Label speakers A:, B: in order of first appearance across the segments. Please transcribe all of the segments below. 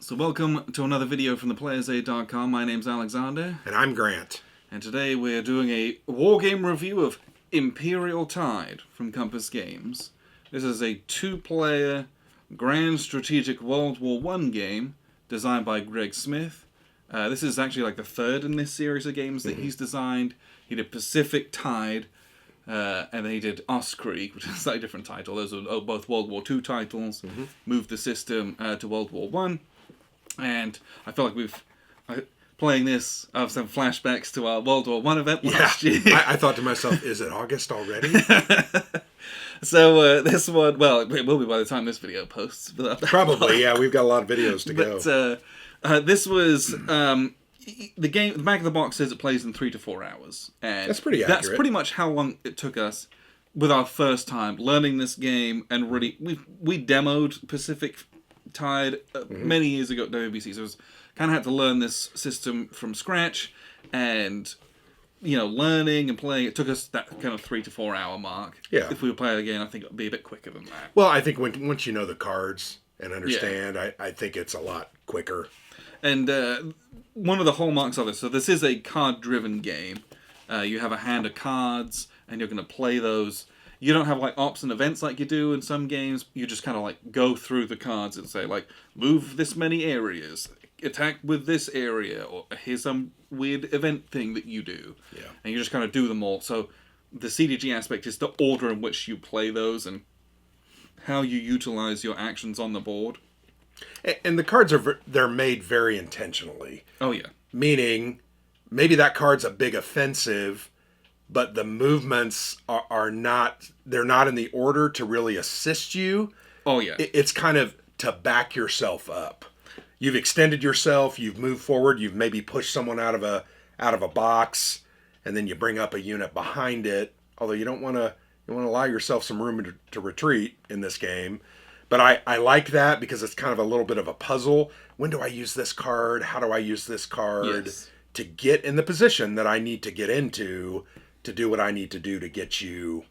A: So welcome to another video from theplayersaid.com. My name's Alexander.
B: And I'm Grant.
A: And today we're doing a wargame review of Imperial Tide from Compass Games. This is a two-player grand strategic World War I game designed by Greg Smith. This is actually like the third in this series of games that he's designed. He did Pacific Tide, and then he did Ostkrieg, which is a slightly different title. Those are both World War II titles. Moved the system to World War I. And I feel like playing this, I have some flashbacks to our World War I event last year.
B: I thought to myself, is it August already?
A: So this one, well, it will be by the time this video posts.
B: Probably, yeah. We've got a lot of videos to go.
A: But this was the game. The back of the box says it plays in 3 to 4 hours, and
B: that's pretty accurate.
A: That's pretty much how long it took us with our first time learning this game. And really, we demoed Pacific Tide many years ago at WBC, so it was kind of had to learn this system from scratch, and learning and playing. It took us that kind of 3 to 4 hour mark.
B: Yeah.
A: If we were playing again, I think it would be a bit quicker than that.
B: Well, I think once you know the cards and understand, I think it's a lot quicker.
A: And one of the hallmarks of this, so this is a card-driven game. You have a hand of cards, and you're going to play those. You don't have like ops and events like you do in some games. You just kind of like go through the cards and say like, move this many areas, attack with this area, or here's some weird event thing that you do.
B: Yeah.
A: And you just kind of do them all. So the CDG aspect is the order in which you play those and how you utilize your actions on the board.
B: And the cards they're made very intentionally.
A: Oh yeah.
B: Meaning, maybe that card's a big offensive, but the movements are not, they're not in the order to really assist you.
A: Oh, yeah.
B: It's kind of to back yourself up. You've extended yourself, you've moved forward, you've maybe pushed someone out of a box, and then you bring up a unit behind it. Although you want to allow yourself some room to retreat in this game. But I like that because it's kind of a little bit of a puzzle. When do I use this card? How do I use this card to get in the position that I need to get into to do what I need to do to get you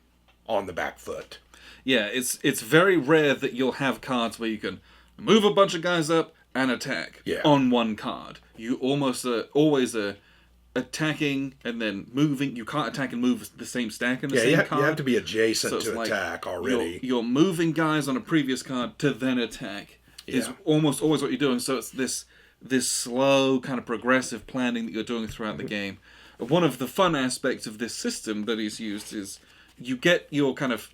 B: on the back foot?
A: Yeah, it's very rare that you'll have cards where you can move a bunch of guys up and attack on one card. You almost always attacking and then moving. You can't attack and move the same stack in the same card.
B: You have to be adjacent to attack already.
A: You're moving guys on a previous card to then attack is almost always what you're doing. So it's this slow kind of progressive planning that you're doing throughout the game. One of the fun aspects of this system that he's used is you get your kind of,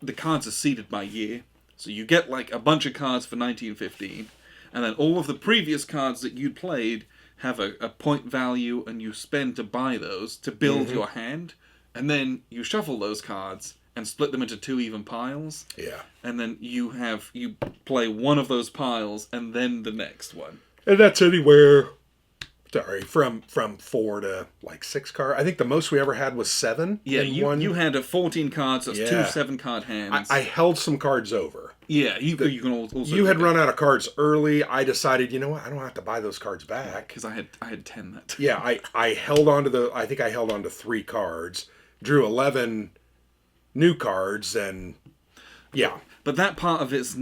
A: the cards are seeded by year. So you get like a bunch of cards for 1915, and then all of the previous cards that you'd played have a point value, and you spend to buy those to build your hand, and then you shuffle those cards and split them into 2 even piles.
B: Yeah.
A: And then you play one of those piles and then the next one.
B: And that's anywhere, from 4 to like 6 cards. I think the most we ever had was 7.
A: Yeah, you had 14 cards, that's 2 7-card hands.
B: I held some cards over.
A: Yeah, you can also.
B: You had run out of cards early. I decided, you know what, I don't have to buy those cards back.
A: Because I had 10 that time.
B: Yeah, I held on to I think I held on to 3 cards, drew 11 new cards, and yeah.
A: But that part of it's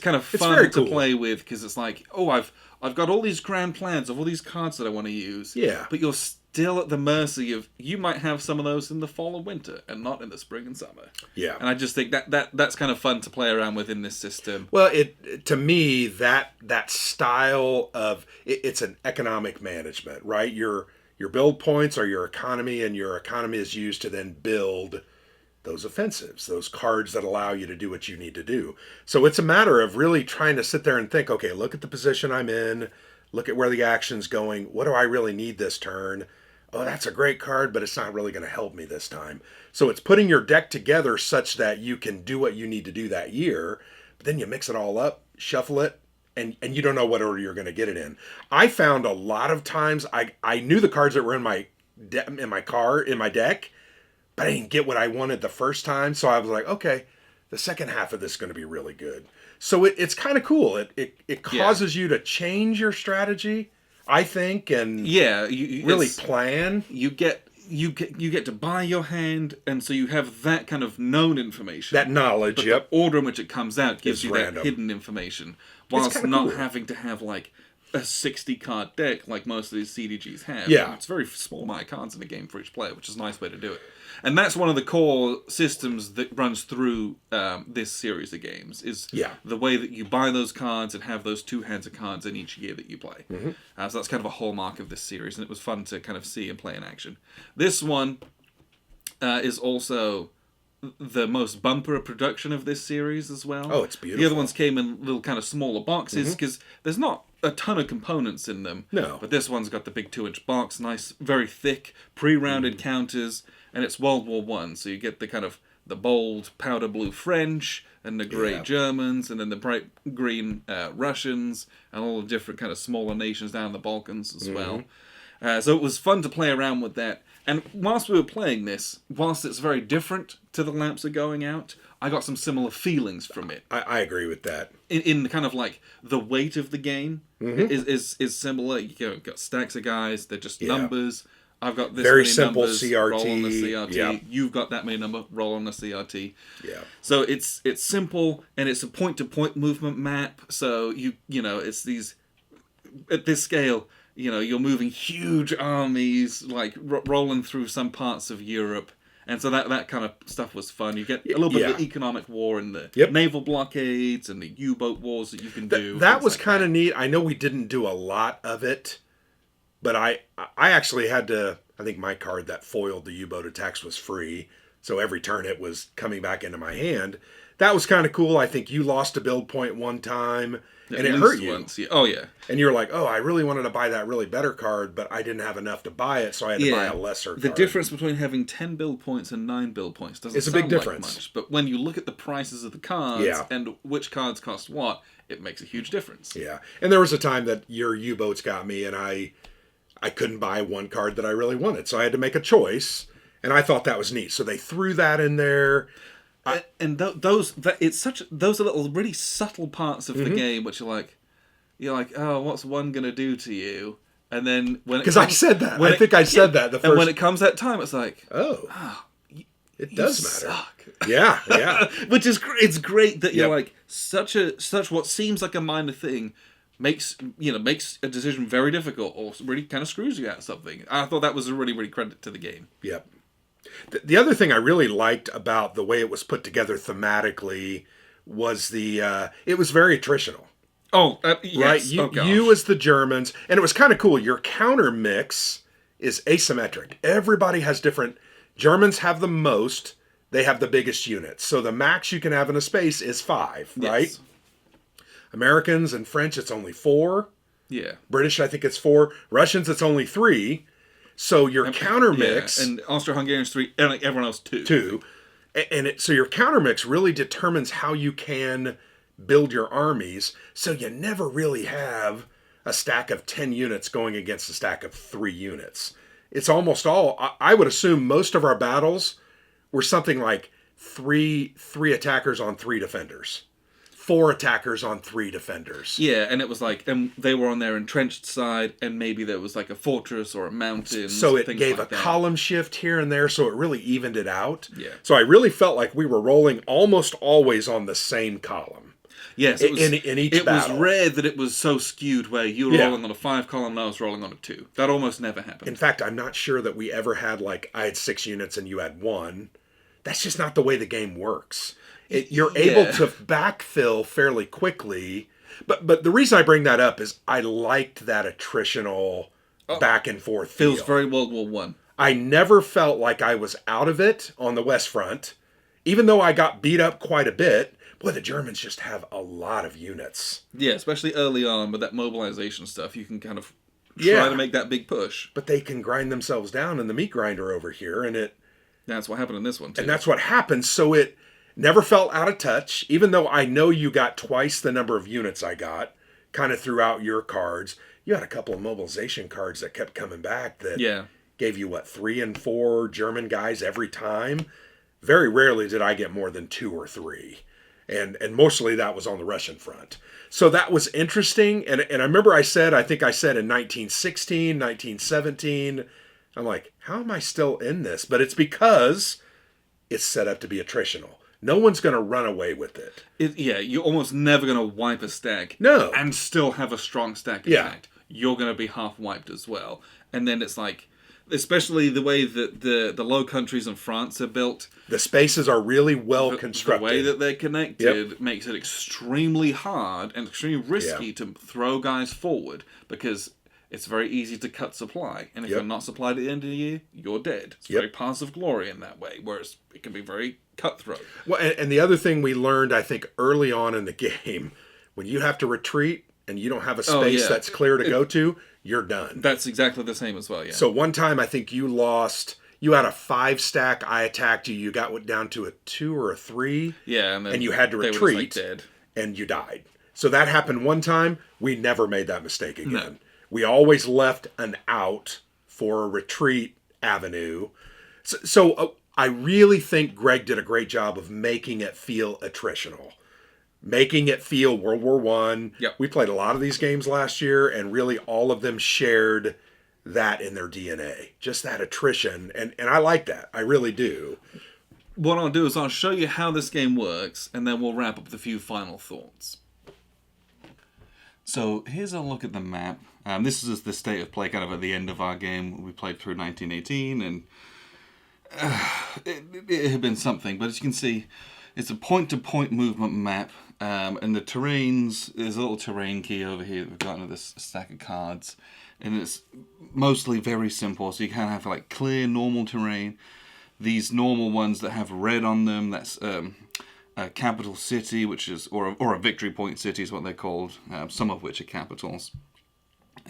A: kind of fun to play with, because it's like, oh, I've got all these grand plans of all these cards that I want to use.
B: Yeah.
A: But you're still at the mercy of, you might have some of those in the fall or winter and not in the spring and summer.
B: Yeah.
A: And I just think that's kind of fun to play around with in this system.
B: Well, to me, that style of, it's an economic management, right? Your build points are your economy, and your economy is used to then build those offensives, those cards that allow you to do what you need to do. So it's a matter of really trying to sit there and think, okay, look at the position I'm in, look at where the action's going, what do I really need this turn? Oh, that's a great card, but it's not really going to help me this time. So it's putting your deck together such that you can do what you need to do that year, but then you mix it all up, shuffle it, and you don't know what order you're going to get it in. I found a lot of times I knew the cards that were in my deck, but I didn't get what I wanted the first time, so I was like, okay, the second half of this is going to be really good. So it's kind of cool. It causes you to change your strategy, I think, and
A: you
B: really plan.
A: You get you get to buy your hand, and so you have that kind of known information.
B: That knowledge,
A: but
B: yep.
A: the order in which it comes out gives
B: It's
A: you
B: random.
A: that hidden information, whilst
B: kinda
A: not
B: cool.
A: having to have like a 60 card deck like most of these CDGs have.
B: Yeah.
A: It's very small amount of cards in the game for each player, which is a nice way to do it. And that's one of the core systems that runs through this series of games, is
B: Yeah.
A: the way that you buy those cards and have those two hands of cards in each year that you play.
B: Mm-hmm.
A: So that's kind of a hallmark of this series, and it was fun to kind of see and play in action. This one is also the most bumper production of this series as well.
B: Oh, it's beautiful.
A: The other ones came in little kind of smaller boxes, because there's not a ton of components in them.
B: No.
A: But this one's got the big 2-inch box, nice, very thick, pre-rounded counters, and it's World War One, so you get the kind of the bold powder blue French and the grey
B: Yeah.
A: Germans, and then the bright green Russians, and all the different kind of smaller nations down in the Balkans as well. So it was fun to play around with that. And whilst we were playing this, whilst it's very different to The Lamps Are Going Out, I got some similar feelings from it.
B: I agree with that.
A: In kind of like the weight of the game is similar. You've got stacks of guys, they're just numbers. I've got this
B: Very
A: many
B: simple
A: numbers,
B: CRT.
A: roll on the CRT.
B: Yeah.
A: You've got that many number, roll on the CRT.
B: Yeah.
A: So it's simple, and it's a point-to-point movement map. So you know, it's these, at this scale, you know, you're moving huge armies, like rolling through some parts of Europe. And so that kind of stuff was fun. You get a little bit of the economic war and the naval blockades and the U-boat wars that you can do.
B: That was kind of neat. I know we didn't do a lot of it, but I actually had to, I think my card that foiled the U-boat attacks was free. So every turn it was coming back into my hand. That was kind of cool. I think you lost a build point one time, and it hurt you.
A: Once. Yeah. Oh, yeah.
B: And you were like, oh, I really wanted to buy that really better card, but I didn't have enough to buy it, so I had to buy a lesser card.
A: The difference between having 10 build points and 9 build points doesn't
B: It's a
A: sound
B: big difference.
A: like much. But when you look at the prices of the cards and which cards cost what, it makes a huge difference.
B: Yeah. And there was a time that your U-boats got me, and I couldn't buy one card that I really wanted, so I had to make a choice, and I thought that was neat. So they threw that in there.
A: Those are little really subtle parts of the game which you're like, oh, what's one gonna do to you? And then when
B: because I said that, I think I said that the first.
A: And when it comes that time, it's like,
B: it does matter.
A: Suck.
B: Yeah, yeah.
A: Which is it's great that you're like such what seems like a minor thing makes a decision very difficult or really kind of screws you out of something. I thought that was a really, really credit to the game.
B: Yep. The other thing I really liked about the way it was put together thematically was it was very attritional.
A: Oh, yes.
B: Right? You as the Germans, and it was kind of cool. Your counter mix is asymmetric. Everybody has different. Germans have the most. They have the biggest units. So the max you can have in a space is 5, right?
A: Yes.
B: Americans and French, it's only 4.
A: Yeah.
B: British, I think it's 4. Russians, it's only 3. So your counter mix,
A: and Austro-Hungarians 3, and like everyone else 2.
B: 2, so your counter mix really determines how you can build your armies. So you never really have a stack of 10 units going against a stack of 3 units. It's almost all. I would assume most of our battles were something like three attackers on 3 defenders. 4 attackers on 3 defenders.
A: Yeah, and it was like, and they were on their entrenched side, and maybe there was like a fortress or a mountain.
B: So it gave
A: like
B: a column shift here and there, so it really evened it out.
A: Yeah.
B: So I really felt like we were rolling almost always on the same column.
A: Yes,
B: in each battle.
A: It was rare that it was so skewed where you were rolling on a 5 column and I was rolling on a 2. That almost never happened.
B: In fact, I'm not sure that we ever had like I had 6 units and you had 1. That's just not the way the game works. You're able to backfill fairly quickly, but the reason I bring that up is I liked that attritional back and forth feel.
A: Feels very World War One.
B: I never felt like I was out of it on the West Front, even though I got beat up quite a bit. Boy, the Germans just have a lot of units.
A: Yeah, especially early on with that mobilization stuff, you can kind of try to make that big push.
B: But they can grind themselves down in the meat grinder over here, and
A: that's what happened in this one too.
B: And that's what happened. So it never felt out of touch, even though I know you got twice the number of units I got, kind of throughout your cards. You had a couple of mobilization cards that kept coming back that gave you, 3 and 4 German guys every time. Very rarely did I get more than 2 or 3. And mostly that was on the Russian front. So that was interesting. And I remember I think I said in 1916, 1917, I'm like, how am I still in this? But it's because it's set up to be attritional. No one's going to run away with it.
A: Yeah, you're almost never going to wipe a stack
B: No.
A: and still have a strong stack effect. You're going to be half wiped as well. And then it's like, especially the way that the Low Countries and France are built.
B: The spaces are really well constructed.
A: The way that they're connected makes it extremely hard and extremely risky to throw guys forward, because it's very easy to cut supply. And if you're not supplied at the end of the year, you're dead. It's very paths of glory in that way, whereas it can be very cutthroat.
B: Well, and the other thing we learned, I think, early on in the game, when you have to retreat and you don't have a space that's clear to go to, you're done.
A: That's exactly the same as well, yeah.
B: So one time I think you had a 5 stack, I attacked you, you got down to a 2 or a 3.
A: Yeah,
B: and you had to retreat, and you died. So that happened one time. We never made that mistake again. No. We always left an out for a retreat avenue. So I really think Greg did a great job of making it feel attritional. Making it feel World War I.
A: Yep.
B: We played a lot of these games last year, and really all of them shared that in their DNA. Just that attrition. And I like that. I really do.
A: What I'll do is I'll show you how this game works, and then we'll wrap up with a few final thoughts. So here's a look at the map. This is the state of play kind of at the end of our game. We played through 1918, and it had been something. But as you can see, it's a point-to-point movement map. And the terrains, there's a little terrain key over here that we've got into this stack of cards. And it's mostly very simple. So you kind of have like clear, normal terrain. These normal ones that have red on them, that's a capital city, which is, or a victory point city is what they're called, some of which are capitals.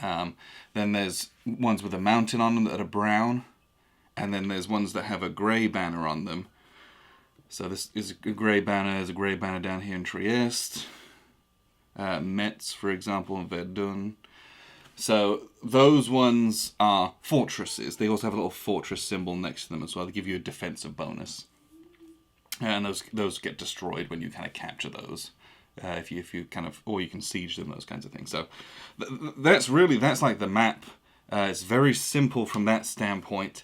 A: Then there's ones with a mountain on them that are brown. And then there's ones that have a grey banner on them. So this is a grey banner. There's a grey banner down here in Trieste. Metz, for example, in Verdun. So those ones are fortresses. They also have a little fortress symbol next to them as well. They give you a defensive bonus. And those get destroyed when you kind of capture those. If you kind of, or you can siege them, those kinds of things. So that's like the map. It's very simple from that standpoint.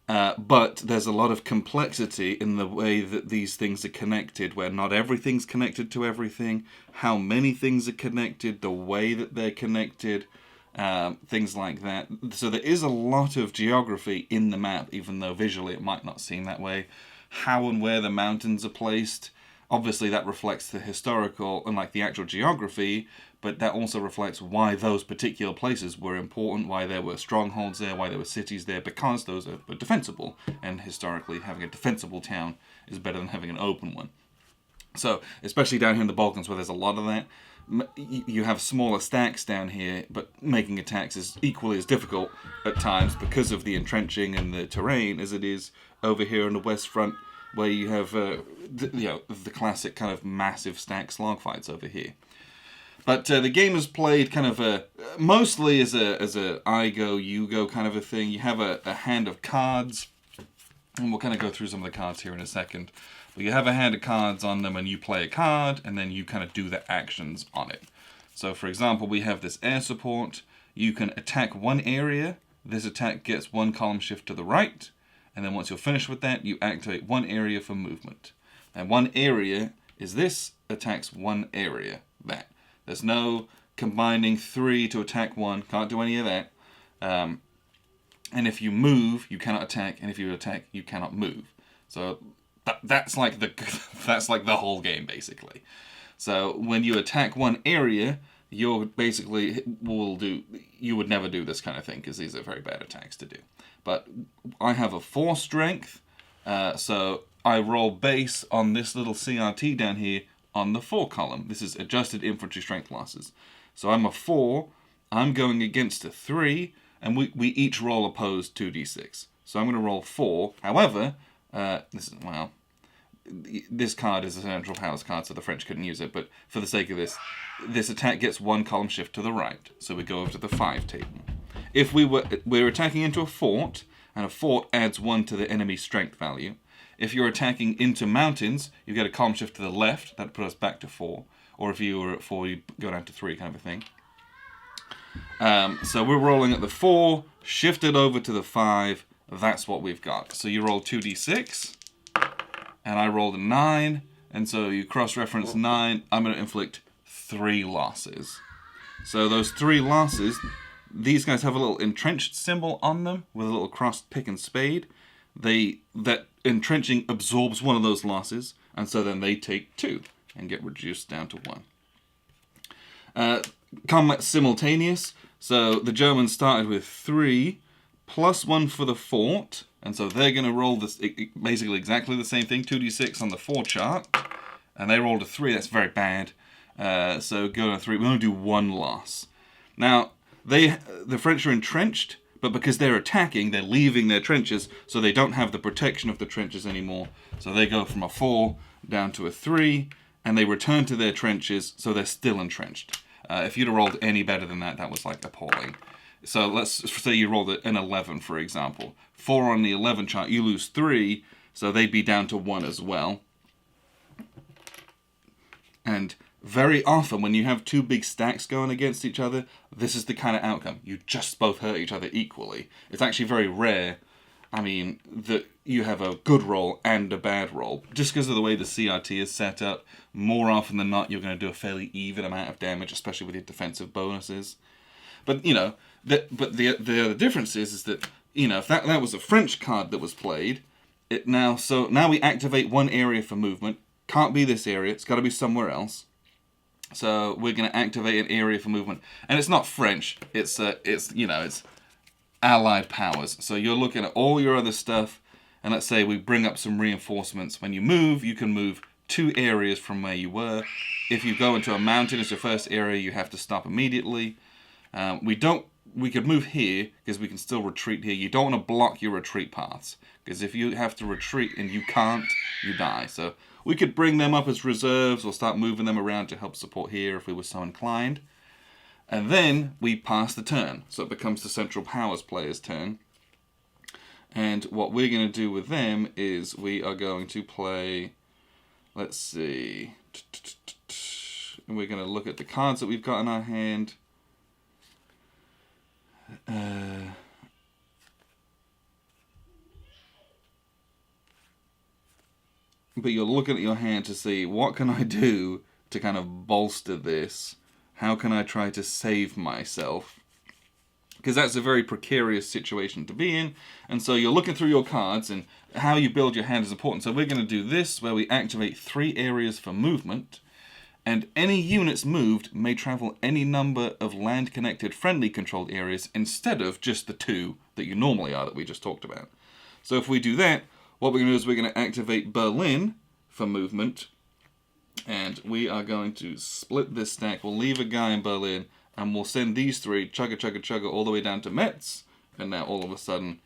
A: But there's a lot of complexity in the way that these things are connected, where not everything's connected to everything, how many things are connected, the way that they're connected, things like that. So there is a lot of geography in the map, even though visually it might not seem that way. How and where the mountains are placed, obviously that reflects the historical and like the actual geography, but that also reflects why those particular places were important, why there were strongholds there, why there were cities there, because those are defensible. And historically, having a defensible town is better than having an open one. So, especially down here in the Balkans where there's a lot of that, you have smaller stacks down here, but making attacks is equally as difficult at times because of the entrenching and the terrain as it is over here on the West Front, where you have the classic kind of massive stack slogfights over here. But the game is played kind of mostly as a I go, you go kind of a thing. You have a hand of cards, and we'll kind of go through some of the cards here in a second. But you have a hand of cards on them, and you play a card, and then you kind of do the actions on it. So, for example, we have this air support. You can attack one area. This attack gets 1 column shift to the right. And then once you're finished with that, you activate one area for movement. And one area is this, attacks one area, that. There's no combining 3 to attack 1. Can't do any of that. And if you move, you cannot attack. And if you attack, you cannot move. So that's like the whole game, basically. So when you attack one area, you would never do this kind of thing, because these are very bad attacks to do. But I have a 4 strength, so I roll base on this little CRT down here on the 4 column. This is adjusted infantry strength losses. So I'm a 4, I'm going against a 3, and we each roll opposed 2d6. So I'm going to roll 4. However, this card is a central powers card, so the French couldn't use it, but for the sake of this attack gets 1 column shift to the right. So we go over to the 5 table. If we're attacking into a fort, and a fort adds 1 to the enemy's strength value. If you're attacking into mountains, you get a column shift to the left. That puts us back to 4. Or if you were at 4, you go down to 3, kind of a thing. So we're rolling at the 4, shifted over to the 5. That's what we've got. So you roll 2d6, and I rolled a 9, and so you cross-reference 9. I'm going to inflict 3 losses. So those 3 losses, these guys have a little entrenched symbol on them with a little crossed pick and spade. That entrenching absorbs one of those losses, and so then they take 2 and get reduced down to 1. Combat simultaneous. So the Germans started with 3 plus 1 for the fort, and so they're going to roll this basically exactly the same thing, 2d6 on the 4 chart, and they rolled a 3. That's very bad. So go to 3. We only do 1 loss. Now the French are entrenched, but because they're attacking, they're leaving their trenches, so they don't have the protection of the trenches anymore. So they go from a 4 down to a 3, and they return to their trenches, so they're still entrenched. If you'd have rolled any better than that, that was like appalling. So let's say you rolled an 11, for example. 4 on the 11 chart, you lose 3, so they'd be down to 1 as well. And very often, when you have 2 big stacks going against each other, this is the kind of outcome. You just both hurt each other equally. It's actually very rare, that you have a good roll and a bad roll. Just because of the way the CRT is set up, more often than not, you're going to do a fairly even amount of damage, especially with your defensive bonuses. But, the other difference is that, if that was a French card that was played, now we activate 1 area for movement. Can't be this area, it's got to be somewhere else. So we're going to activate an area for movement. And it's not French, it's allied powers. So you're looking at all your other stuff, and let's say we bring up some reinforcements. When you move, you can move 2 areas from where you were. If you go into a mountain as your first area, you have to stop immediately. We could move here, because we can still retreat here. You don't want to block your retreat paths, because if you have to retreat and you can't, you die. So we could bring them up as reserves, or start moving them around to help support here if we were so inclined. And then we pass the turn, so it becomes the Central Powers player's turn. And what we're going to do with them is we are going to play, let's see, and we're going to look at the cards that we've got in our hand. But you're looking at your hand to see, what can I do to kind of bolster this? How can I try to save myself? Because that's a very precarious situation to be in. And so you're looking through your cards, and how you build your hand is important. So we're going to do this, where we activate 3 areas for movement. And any units moved may travel any number of land-connected friendly controlled areas instead of just the 2 that you normally are that we just talked about. So if we do that, what we're going to do is we're going to activate Berlin for movement. And we are going to split this stack. We'll leave a guy in Berlin, and we'll send these 3 chugga chugga chugga all the way down to Metz. And now all of a sudden,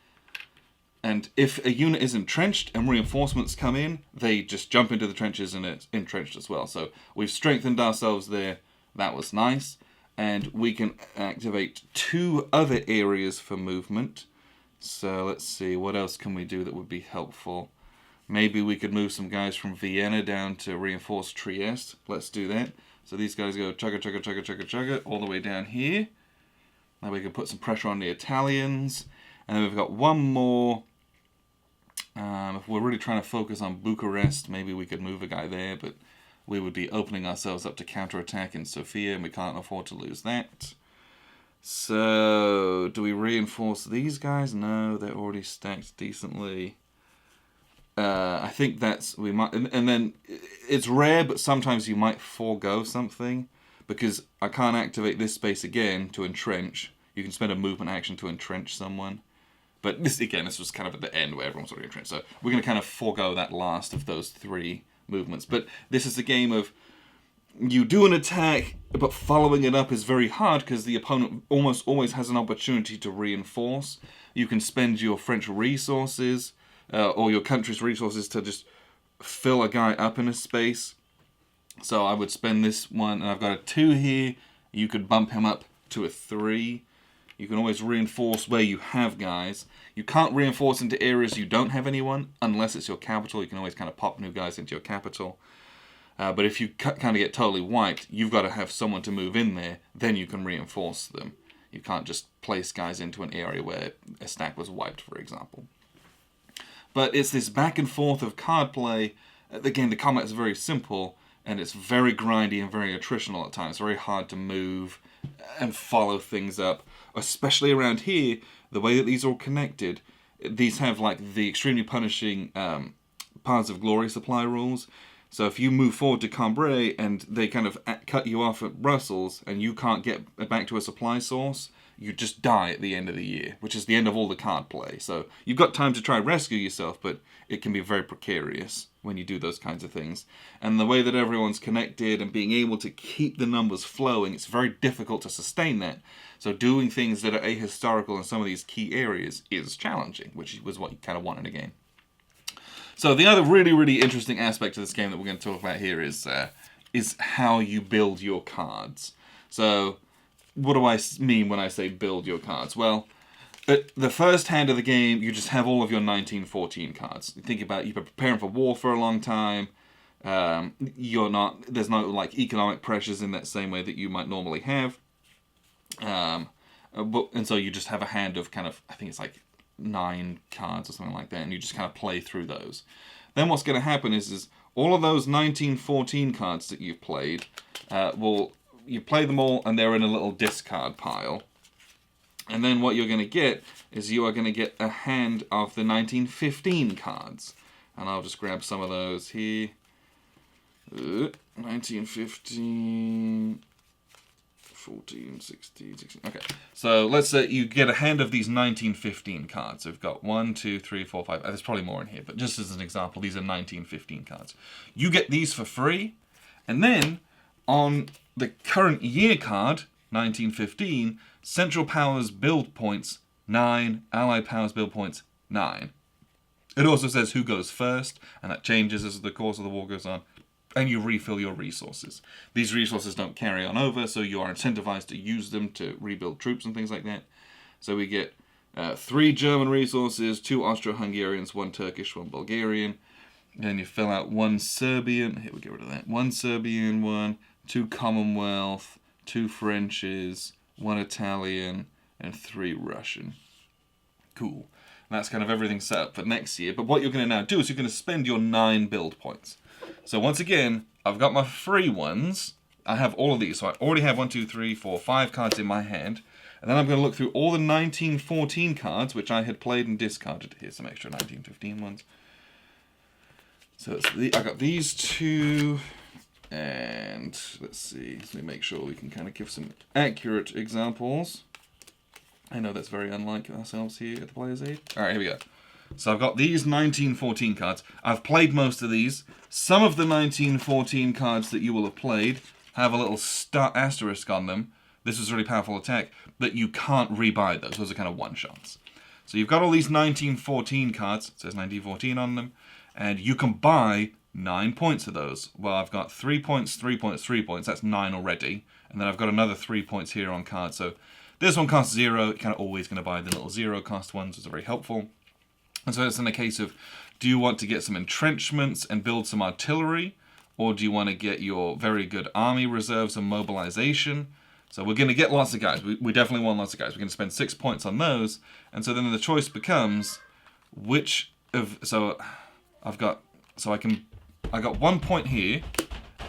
A: and if a unit is entrenched and reinforcements come in, they just jump into the trenches and it's entrenched as well. So we've strengthened ourselves there. That was nice. And we can activate 2 other areas for movement. So let's see, what else can we do that would be helpful? Maybe we could move some guys from Vienna down to reinforce Trieste. Let's do that. So these guys go chugga chugga chugga chugga chugga all the way down here. Now we can put some pressure on the Italians. And then we've got 1 more. If we're really trying to focus on Bucharest, maybe we could move a guy there, but we would be opening ourselves up to counterattack in Sofia, and we can't afford to lose that. So, do we reinforce these guys? No, they're already stacked decently. I think we might, and then it's rare, but sometimes you might forego something, because I can't activate this space again to entrench. You can spend a movement action to entrench someone. But this was kind of at the end where everyone's already entrenched. So we're going to kind of forego that last of those 3 movements. But this is a game of, you do an attack, but following it up is very hard because the opponent almost always has an opportunity to reinforce. You can spend your French resources, or your country's resources, to just fill a guy up in a space. So I would spend this one, and I've got a 2 here. You could bump him up to a 3. You can always reinforce where you have guys. You can't reinforce into areas you don't have anyone, unless it's your capital. You can always kind of pop new guys into your capital. But if you kind of get totally wiped, you've got to have someone to move in there, then you can reinforce them. You can't just place guys into an area where a stack was wiped, for example. But it's this back and forth of card play. Again, the combat is very simple, and it's very grindy and very attritional at times. Very hard to move and follow things up. Especially around here, the way that these are all connected, these have like the extremely punishing Paths of Glory supply rules. So if you move forward to Cambrai and they kind of cut you off at Brussels and you can't get back to a supply source, you just die at the end of the year, which is the end of all the card play. So you've got time to try and rescue yourself, but it can be very precarious when you do those kinds of things. And the way that everyone's connected and being able to keep the numbers flowing, it's very difficult to sustain that. So doing things that are ahistorical in some of these key areas is challenging, which was what you kind of want in a game. So the other really, really interesting aspect of this game that we're going to talk about here is how you build your cards. So what do I mean when I say build your cards? Well, at the first hand of the game, you just have all of your 1914 cards. You think about it, you've been preparing for war for a long time. There's no like economic pressures in that same way that you might normally have. And so you just have a hand of kind of, I think it's like 9 cards or something like that, and you just kind of play through those. Then what's going to happen is all of those 1914 cards that you've played, you play them all and they're in a little discard pile. And then what you're going to get is you are going to get a hand of the 1915 cards. And I'll just grab some of those here. 1915... 14, 16, 16. Okay, so let's say you get a hand of these 1915 cards. So we've got 1, 2, 3, 4, 5. There's probably more in here, but just as an example, these are 1915 cards. You get these for free, and then on the current year card, 1915, Central Powers build points 9, Allied Powers build points 9. It also says who goes first, and that changes as the course of the war goes on. And you refill your resources. These resources don't carry on over, so you are incentivized to use them to rebuild troops and things like that. So we get 3 German resources, 2 Austro-Hungarians, 1 Turkish, 1 Bulgarian. Then you fill out 1 Serbian. Here, we'll get rid of that. 1 Serbian, 1, 2 Commonwealth, 2 Frenches, 1 Italian, and 3 Russian. Cool. And that's kind of everything set up for next year. But what you're going to now do is you're going to spend your 9 build points. So once again, I've got my free ones. I have all of these. So I already have 1, 2, 3, 4, 5 cards in my hand. And then I'm going to look through all the 1914 cards, which I had played and discarded. Here's some extra 1915 ones. So I got these 2. And let's see. Let me make sure we can kind of give some accurate examples. I know that's very unlike ourselves here at the Player's Aid. All right, here we go. So I've got these 1914 cards. I've played most of these. Some of the 1914 cards that you will have played have a little asterisk on them. This is a really powerful attack, but you can't rebuy those. Those are kind of one-shots. So you've got all these 1914 cards. It says 1914 on them. And you can buy 9 points of those. Well, I've got 3 points, 3 points, 3 points. That's 9 already. And then I've got another 3 points here on cards. So this one costs 0. You're kind of always going to buy the little 0 cost ones, which are very helpful. And so it's in a case of, do you want to get some entrenchments and build some artillery? Or do you want to get your very good army reserves and mobilization? So we're going to get lots of guys. We definitely want lots of guys. We're going to spend 6 points on those. And so then the choice becomes, which of... So I got 1 point here,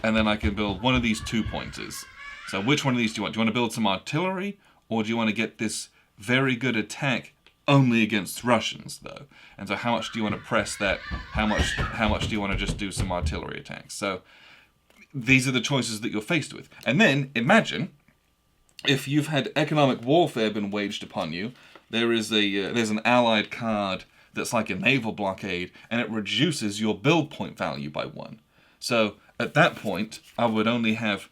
A: and then I can build one of these 2 pointers. So which one of these do you want? Do you want to build some artillery? Or do you want to get this very good attack only against Russians, though? And so how much do you want to press that? How much do you want to just do some artillery attacks? So these are the choices that you're faced with. And then imagine if you've had economic warfare been waged upon you. There's an allied card that's like a naval blockade, and it reduces your build point value by 1. So at that point, I would only have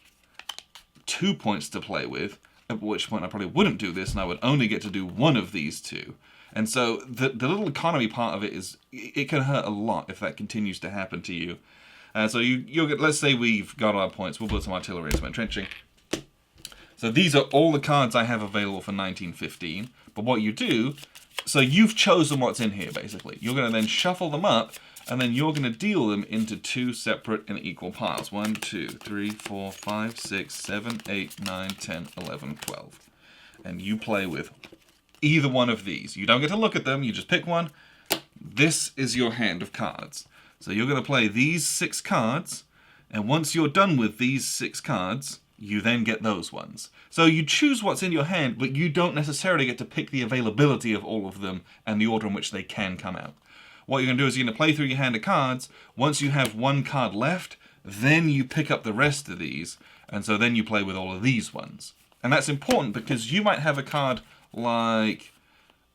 A: 2 points to play with, at which point I probably wouldn't do this, and I would only get to do one of these 2. And so the little economy part of it it can hurt a lot if that continues to happen to you. So you'll get, let's say we've got our points, we'll build some artillery and some entrenching. So these are all the cards I have available for 1915. But what you do, so you've chosen what's in here, basically. You're going to then shuffle them up, and then you're going to deal them into 2 separate and equal piles. 1, 2, 3, 4, 5, 6, 7, 8, 9, 10, 11, 12. and you play with either one of these. You don't get to look at them, you just pick one. This is your hand of cards. So you're going to play these 6 cards, and once you're done with these 6 cards, you then get those ones. So you choose what's in your hand, but you don't necessarily get to pick the availability of all of them and the order in which they can come out. What you're going to do is you're going to play through your hand of cards. Once you have 1 card left, then you pick up the rest of these, and so then you play with all of these ones. And that's important because you might have a card like...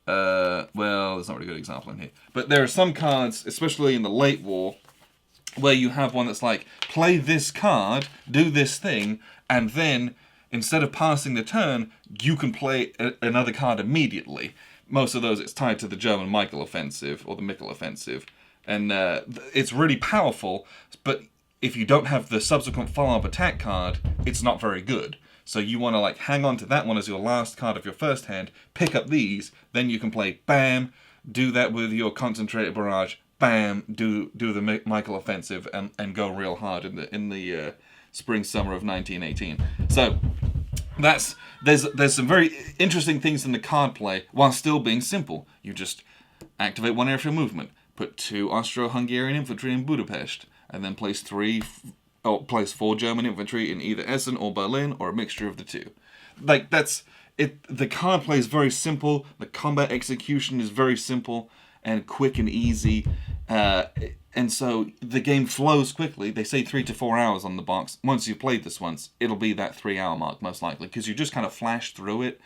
A: well, there's not a really good example in here. But there are some cards, especially in the late war, where you have one that's like, play this card, do this thing, and then, instead of passing the turn, you can play another card immediately. Most of those, it's tied to the German Michael offensive, or the Michel offensive. And it's really powerful, but if you don't have the subsequent follow-up attack card, it's not very good. So you want to like hang on to that one as your last card of your first hand, pick up these, then you can play bam, do that with your concentrated barrage, bam, do the Michael offensive and go real hard in the spring summer of 1918. So there's some very interesting things in the card play while still being simple. You just activate 1 airfield movement, put 2 Austro-Hungarian infantry in Budapest, and then place 4 German infantry in either Essen or Berlin, or a mixture of the two. Like, that's it. The card play is very simple. The combat execution is very simple and quick and easy. And so the game flows quickly. They say 3 to 4 hours on the box. Once you've played this once, it'll be that 3-hour mark, most likely, because you just kind of flash through it.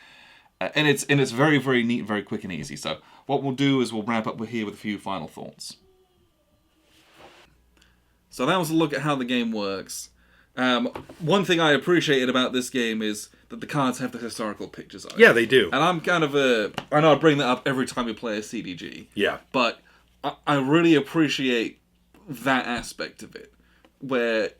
A: And it's very, very neat, very quick and easy. So what we'll do is we'll wrap up here with a few final thoughts. So that was a look at how the game works. One thing I appreciated about this game is that the cards have the historical pictures on it.
B: Yeah, they do.
A: And I'm kind of I know I bring that up every time we play a CDG.
B: Yeah.
A: But I really appreciate that aspect of it, where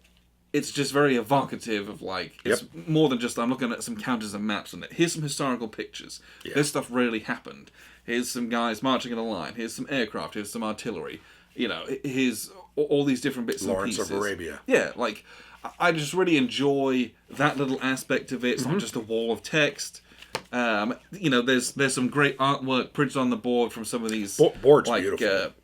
A: it's just very evocative of like, it's more than just I'm looking at some counters and maps on it. Here's some historical pictures. Yeah. This stuff really happened. Here's some guys marching in a line. Here's some aircraft. Here's some artillery. You know, here's all these different bits and pieces.
B: Lawrence of Arabia.
A: Yeah, like, I just really enjoy that little aspect of it. It's not just a wall of text. You know, there's some great artwork printed on the board from some of these
B: board's
A: like,
B: beautiful.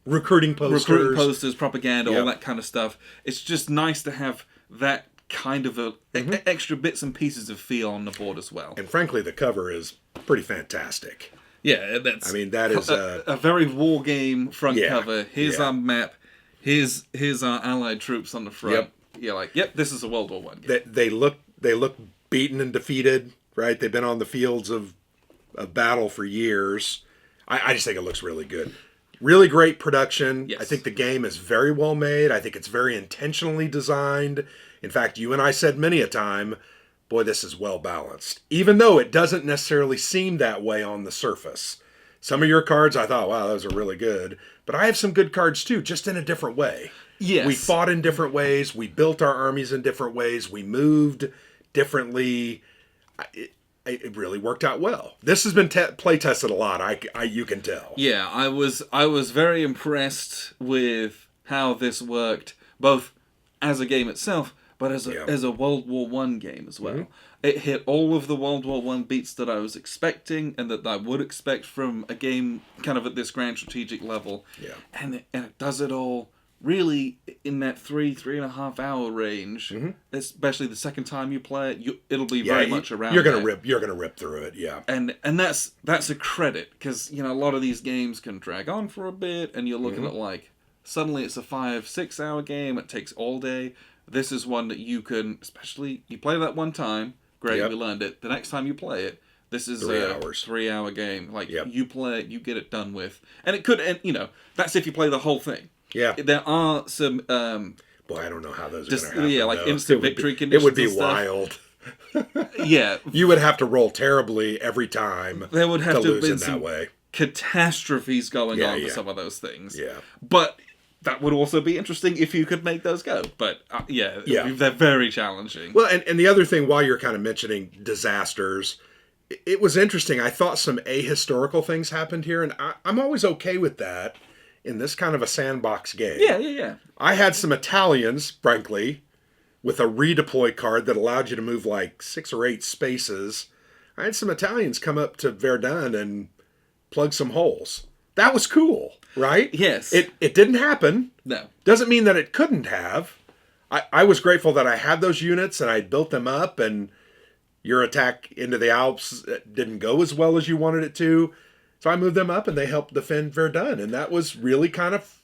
B: Recruiting posters,
A: propaganda, all that kind of stuff. It's just nice to have that kind of extra bits and pieces of feel on the board as well.
B: And frankly, the cover is pretty fantastic.
A: Yeah, that's.
B: I mean, that is
A: a very war game front cover. Here's our map. Here's our Allied troops on the front. You're like, this is a World War I game.
B: They look beaten and defeated, right? They've been on the fields of battle for years. I just think it looks really good. Really great production. Yes. I think the game is very well made. I think it's very intentionally designed. In fact, you and I said many a time, boy, this is well balanced. Even though it doesn't necessarily seem that way on the surface. Some of your cards, I thought, wow, those are really good. But I have some good cards too, just in a different way.
A: Yes.
B: We fought in different ways. We built our armies in different ways. We moved differently. It really worked out well. This has been play tested a lot. You can tell.
A: Yeah, I was very impressed with how this worked, both as a game itself, but as a World War I game as well. Mm-hmm. It hit all of the World War I beats that I was expecting and that I would expect from a game kind of at this grand strategic level. Yeah, and it does it all really in that 3.5 hour range. Mm-hmm. Especially the second time you play it, it'll be very much around.
B: You're gonna rip through it. Yeah,
A: and that's a credit, because you know a lot of these games can drag on for a bit, and you're looking at like suddenly it's a 5-6 hour game. It takes all day. This is one that you can, especially you play that one time. Great, we learned it. The next time you play it, this is a 3 hour game. Like you play it, you get it done with, and it could, and you know that's if you play the whole thing. Yeah, there are some.
B: Boy, I don't know how those are going to happen.
A: Yeah, like
B: though.
A: Instant victory conditions.
B: It would be wild.
A: Yeah,
B: you would have to roll terribly every time.
A: There would have to have been
B: some way.
A: Catastrophes going on for some of those things.
B: Yeah,
A: but that would also be interesting if you could make those go. But they're very challenging.
B: Well, and the other thing, while you're kind of mentioning disasters, it was interesting. I thought some ahistorical things happened here, and I'm always okay with that in this kind of a sandbox game.
A: Yeah.
B: I had some Italians, frankly, with a redeploy card that allowed you to move like 6 or 8 spaces. I had some Italians come up to Verdun and plug some holes. That was cool, right?
A: Yes.
B: It didn't happen.
A: No.
B: Doesn't mean that it couldn't have. I was grateful that I had those units and I built them up, and your attack into the Alps didn't go as well as you wanted it to. So I moved them up and they helped defend Verdun, and that was really kind of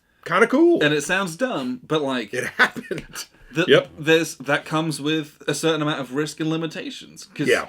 B: cool.
A: And it sounds dumb, but like
B: It happened.
A: yep. That comes with a certain amount of risk and limitations. Because
B: Yeah.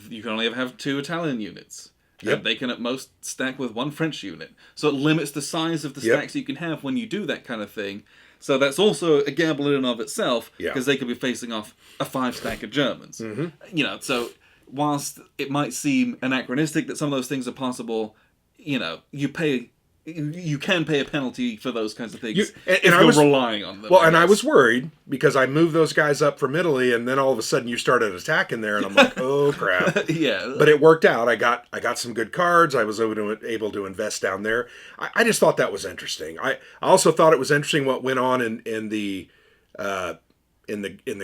A: you can only have 2 Italian units.
B: Yep.
A: And they can at most stack with 1 French unit. So it limits the size of the
B: Yep.
A: stacks you can have when you do that kind of thing. So that's also a gamble in and of itself,
B: Yeah.
A: because they could be facing off a 5 stack of Germans.
B: Mm-hmm.
A: You know, so whilst it might seem anachronistic that some of those things are possible, you know, you can pay a penalty for those kinds of things if you're relying on them.
B: Well, and I was worried because I moved those guys up from Italy, and then all of a sudden you started attacking there, and I'm like, oh crap!
A: Yeah,
B: but it worked out. I got some good cards. I was able to invest down there. I just thought that was interesting. I also thought it was interesting what went on in the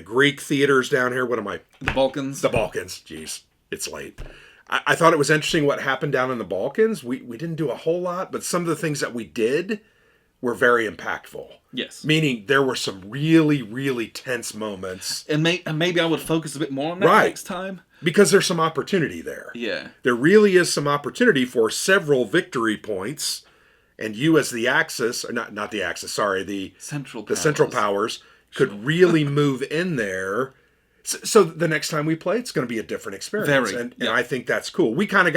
B: Greek theaters down here. What am I?
A: the Balkans.
B: The Balkans. Jeez, it's late. I thought it was interesting what happened down in the Balkans. We didn't do a whole lot, but some of the things that we did were very impactful.
A: Yes.
B: Meaning there were some really, really tense moments.
A: And maybe I would focus a bit more on that
B: Right.
A: next time.
B: Because there's some opportunity there.
A: Yeah.
B: There really is some opportunity for several victory points. And you as the Axis, or not the Axis, sorry, the
A: Central
B: Powers could really move in there. So the next time we play, it's going to be a different experience. And I think that's cool. I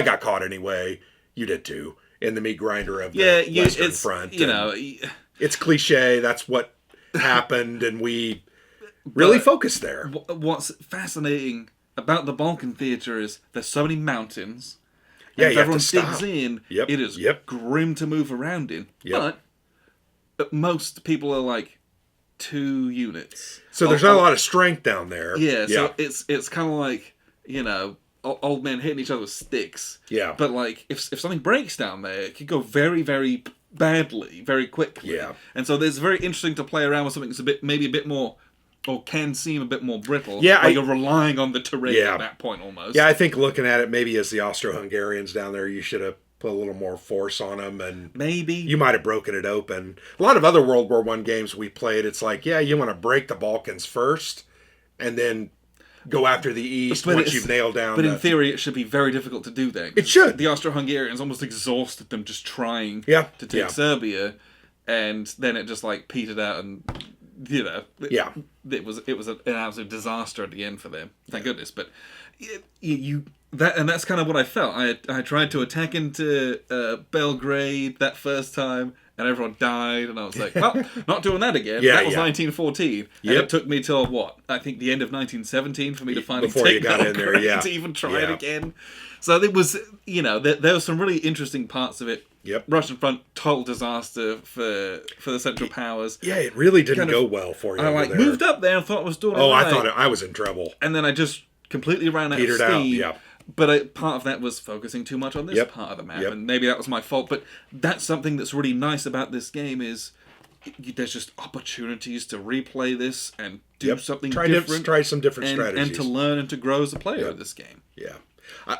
B: got caught anyway. You did too. In the meat grinder of the Western Front.
A: You know,
B: it's cliche. That's what happened. And we really focused there.
A: What's fascinating about the Balkan theater is there's so many mountains.
B: Yeah,
A: and if
B: you have
A: everyone
B: to stop.
A: digs in,
B: Yep,
A: it is
B: yep.
A: grim to move around in.
B: Yep.
A: But most people are like 2 units.
B: So there's not a lot of strength down there.
A: Yeah, so it's kind of like, you know, old men hitting each other with sticks.
B: Yeah.
A: But like, if something breaks down there, it could go very, very badly, very quickly.
B: Yeah.
A: And so it's very interesting to play around with something that's maybe a bit more, or can seem a bit more brittle.
B: Yeah,
A: you're relying on the terrain at that point almost.
B: Yeah, I think looking at it maybe as the Austro-Hungarians down there, you should have put a little more force on them, and
A: maybe
B: you might have broken it open. A lot of other World War I games we played, it's like, yeah, you want to break the Balkans first, and then go after the East once you've nailed down.
A: But in theory, it should be very difficult to do that.
B: It should.
A: The Austro-Hungarians almost exhausted them just trying
B: to
A: take Serbia, and then it just like petered out, and you know, it was an absolute disaster at the end for them. Thank goodness. But that's kind of what I felt. I tried to attack into Belgrade that first time, and everyone died, and I was like, well, not doing that again. That was 1914. And it took me till, what, I think the end of 1917 for me to finally take Belgrade to even try it again. So it was, you know, there were some really interesting parts of it.
B: Yep.
A: Russian front, total disaster for the Central Powers.
B: Yeah, it really didn't go well for you.
A: I moved up there and thought I was doing it right.
B: I thought I was in trouble.
A: And then I just completely ran out of steam. But part of that was focusing too much on this part of the map, and maybe that was my fault. But that's something that's really nice about this game is there's just opportunities to replay this and do something different.
B: Try some different strategies.
A: And to learn and to grow as a player of this game.
B: Yeah.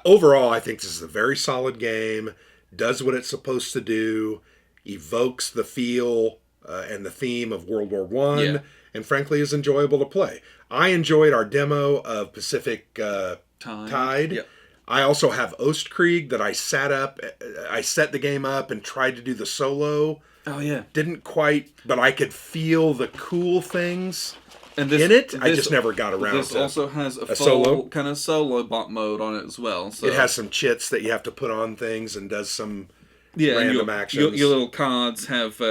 B: Overall, I think this is a very solid game. Does what it's supposed to do. Evokes the feel and the theme of World War I. And frankly is enjoyable to play. I enjoyed our demo of Pacific Tide.
A: Yep.
B: I also have Ostkrieg that I set the game up and tried to do the solo.
A: Oh, yeah.
B: Didn't quite, but I could feel the cool things
A: in
B: it. I just never got around to it.
A: This also has a full
B: solo
A: kind of solo bot mode on it as well. So.
B: It has some chits that you have to put on things and does some random
A: and
B: actions.
A: Your little cards have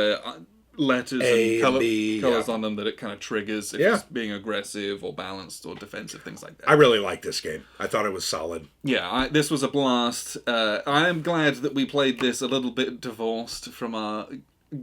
A: letters and colors on them that it kind of triggers if it's being aggressive or balanced or defensive, things like that.
B: I really like this game. I thought it was solid.
A: Yeah, this was a blast. I am glad that we played this a little bit divorced from our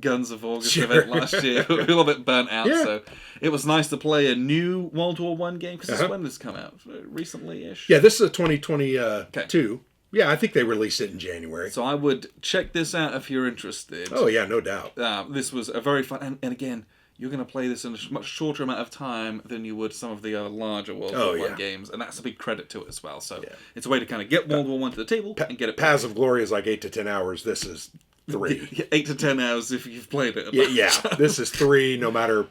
A: Guns of August event last year. We were a little bit burnt out, so it was nice to play a new World War I game, because when did this come out? Recently-ish?
B: Yeah, this is a 2022. Yeah, I think they released it in January.
A: So I would check this out if you're interested.
B: Oh, yeah, no doubt.
A: This was a very fun... And again, you're going to play this in a much shorter amount of time than you would some of the larger World War One games, and that's a big credit to it as well. So it's a way to kind of get World War One to the table and get it.
B: Paths of Glory is like 8 to 10 hours. This is 3.
A: 8 to 10 hours if you've played it.
B: Yeah, this is 3,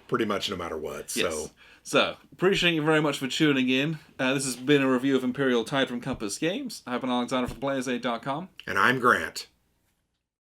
B: pretty much no matter what.
A: Yes. So, appreciate you very much for tuning in. This has been a review of Imperial Tide from Compass Games. I've been Alexander from PlayersAid.com.
B: And I'm Grant.